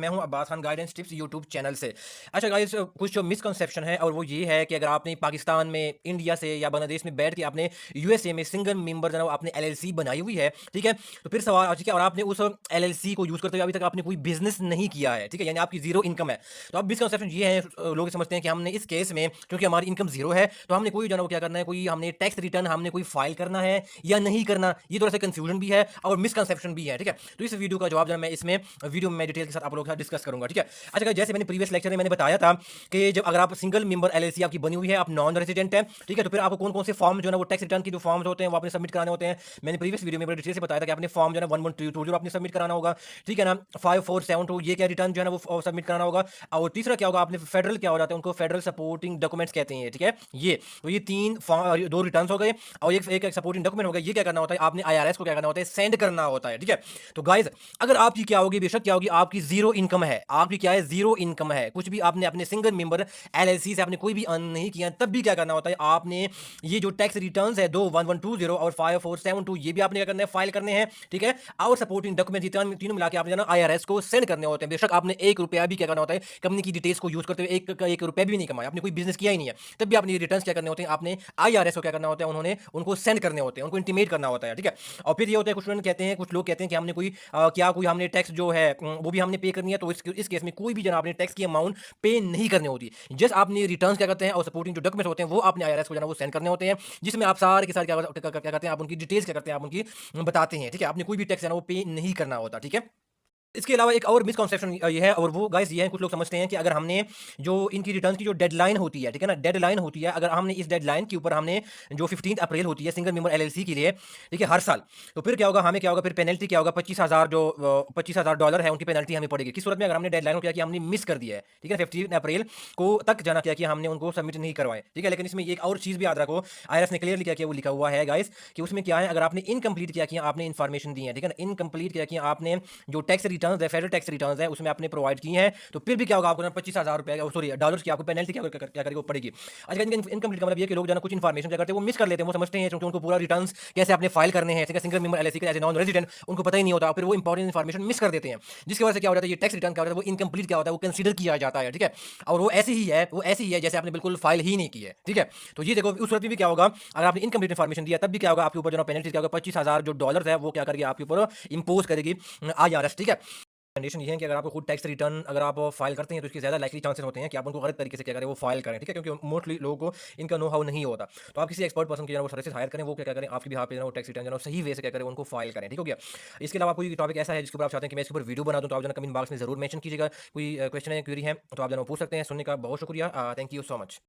मैं हूं Abbas Khan guidance tips YouTube channel से। अच्छा गाइस, कुछ जो मिसकंसेप्शन है और वो ये है कि अगर आपने पाकिस्तान में, इंडिया से या बांग्लादेश में बैठ के आपने यूएसए में सिंगल मेंबर जो है आपने एलएलसी बनाई हुई है, ठीक है, तो फिर सवाल ठीक है, और आपने उस एलएलसी को यूज करते हुए अभी तक आपने कोई बिजनेस नहीं किया है, ठीक है, यानी आपकी जीरो इनकम है। तो अब मिसकंसेप्शन ये है, लोग समझते हैं कि हमने इस केस में क्योंकि हमारी इनकम जीरो है तो हमने कोई जो है वो क्या करना है, कोई हमने टैक्स रिटर्न हमने कोई फाइल करना है या नहीं करना। ये थोड़ा सा कंफ्यूजन भी है और मिसकंसेप्शन भी है, ठीक है। तो इस वीडियो का जवाब जो है मैं इसमें वीडियो में डिटेल के साथ आप लोगों के साथ डिस्कस करूंगा, ठीक है। अच्छा guys, जैसे मैंने प्रीवियस लेक्चर में मैंने बताया था कि जब अगर आप सिंगल मेंबर एलएलसी आपकी बनी हुई है, आप नॉन रेजिडेंट है, ठीक है, तो फिर आपको कौन कौन से फॉर्म जो है वो टैक्स रिटर्न की जो फॉर्म्स होते हैं वो आपने सबमिट कराने होते हैं। मैंने प्रीवियस वीडियो में बड़े डिटेल से बताया था कि आपने फॉर्म जो है 1120 आपने सबमिट कराना होगा, ठीक है ना। 5472 ये क्या रिटर्न जो है ना वो सबमिट कराना होगा। और तीसरा क्या होगा, आपने फेडरल क्या हो जाता है, उनको फेडरल सपोर्टिंग डॉक्यूमेंट्स कहते हैं, ठीक है। ये तो ये तीन दो रिटर्न हो गए और एक सपोर्टिंग डॉक्यूमेंट हो गया। ये क्या करना होता है, आपने आईआरएस को क्या करना होता है, सेंड करना होता है, ठीक है। तो गाइज, अगर आपकी क्या होगी, बेशक क्या होगी, आपकी जीरो इनकम है, आपकी क्या है, जीरो इनकम है, कुछ भी आपने अपने सिंगल मेंबर एलएलसी से आपने कोई भी अर्न नहीं किया, तब भी क्या करना होता है, आपने ये जो टैक्स रिटर्न्स है 21120 और 5472 ये भी आपने क्या करना है, फाइल करने हैं, ठीक है। और सपोर्टिंग डॉक्यूमेंट तीनों मिला के आपने जाना आईआरएस को सेंड करने होते हैं। बेशक आपने एक रुपया भी क्या करना होता है, कंपनी की डिटेल्स को यूज करते हुए एक रुपया भी नहीं कमाया, आपने कोई बिजनेस किया ही नहीं है, तब भी आपने रिटर्न क्या करने होते हैं, आपने आईआरएस को क्या करना होता है, उन्होंने उनको सेंड करने होते हैं, उनको इंटीमेट करना होता है, ठीक है। और फिर ये होता है, कुछ लोग कहते हैं, कुछ लोग कहते हैं कि हमने कोई क्या कोई हमने टैक्स जो है वो भी हमने पे करनी है, तो इस केस में कोई भी जनाब आपने टैक्स की अमाउंट पे नहीं करनी होती। जस्ट आपने रिटर्न्स क्या करते हैं और सपोर्टिंग जो डॉक्यूमेंट्स होते हैं वो आपने आईआरएस को जाना वो सेंड करने होते हैं, जिसमें आप सारे के सारे क्या करते हैं, आप उनकी डिटेल्स क्या करते हैं, आप उनकी बताते हैं, ठीक है। आपने कोई भी टैक्स है ना वो पे नहीं करना होता, ठीक है। इसके अलावा एक और मिसकंसेप्शन ये है, और वो गाइस ये है, कुछ लोग समझते हैं कि अगर हमने जो इनकी रिटर्न की जो डेडलाइन होती है, ठीक है ना, डेडलाइन होती है, अगर हमने इस डेडलाइन के ऊपर हमने जो 15 अप्रैल होती है सिंगल मेंबर एलएलसी के लिए, ठीक है, हर साल, तो फिर क्या होगा, हमें क्या होगा, फिर पेनल्टी क्या होगा, 25,000 जो $25,000 है उनकी पेनल्टी हमें पड़ेगी। किस सूरत में, अगर हमने डेडलाइन को क्या किया, हमने मिस कर दिया है, ठीक है, 15 अप्रैल को तक जाना क्या किया हमने, उनको सबमिट नहीं करवाए, ठीक है। लेकिन इसमें एक और चीज़ भी याद रखो, आईआरएस ने क्लियरली क्या किया, वो लिखा हुआ है गाइस कि उसमें क्या है, अगर आपने इनकम्प्लीट क्या किया, आपने इन्फॉर्मेशन दी है, ठीक है ना, इनकम्प्लीट क्या किया आपने, जो टैक्स रिटर्न है, फेडरल टैक्स रिटर्न है, उसमें आपने प्रोवाइड की है, तो फिर भी क्या होगा, आपको 25,000 रुपए सॉरी डॉलर्स की आपको पेनल्टी क्या करेगी, वो पड़ेगी। अच्छा, इनकम्प्लीट का मतलब ये कि लोग जो कुछ इन्फॉर्मेशन क्या करते हैं वो मिस कर लेते हैं, वो समझते हैं क्योंकि उनको पूरा रिटर्न्स कैसे आपने फाइल करने हैं, सिंगल मेंबर एलएलसी के एज नॉन रेजिडेंट उनको पता ही नहीं होता, फिर वो इंपॉर्टेंट इन्फॉर्मेशन मिस कर देते हैं, जिसकी वजह से क्या होता है, ये टैक्स रिटर्न क्या होता है, वो इनकम्प्लीट क्या होता है, वो कंसीडर किया जाता है, ठीक है। और वो ऐसी ही है, वो ऐसी ही है जैसे आपने बिल्कुल फाइल ही नहीं की है, ठीक है। तो ये देखो, उस सूरत में भी क्या होगा, अगर आपने इनकम्प्लीट इन्फॉर्मेशन दिया तब भी क्या होगा, आपके ऊपर जो पेनल्टी क्या होगा, 25,000 जो डॉलर है वो क्या करेगी, आपके ऊपर इंपोज करेगी आईआरएस, ठीक है। कंडीशन ये है कि अगर आपको खुद टैक्स रिटर्न अगर आप फाइल करते हैं तो इसके ज़्यादा लाइकली चांसेस होते हैं कि आप उनको गलत तरीके से क्या करें, वो फाइल करें, ठीक है, क्योंकि मोस्टली लोगों को इनका नो हाउ नहीं होता। तो आप किसी एक्सपर्ट पर्सन की वो सर्विस हायर करें, वो क्या करें, आपके बिहाफ पे वो टैक्स रिटर्न सही वे से क्या करें, उनको फाइल करें, ठीक हो गया। इसके अलावा कोई टॉपिक ऐसा है जिसके ऊपर आप चाहते हैं कि मैं इसके ऊपर वीडियो बना दूँ, तो आप कमेंट बॉक्स में जरूर मेंशन कीजिएगा। कोई क्वेश्चन है, क्वेरी है, तो आप पूछ सकते हैं। सुनने का बहुत शुक्रिया, थैंक यू सो मच।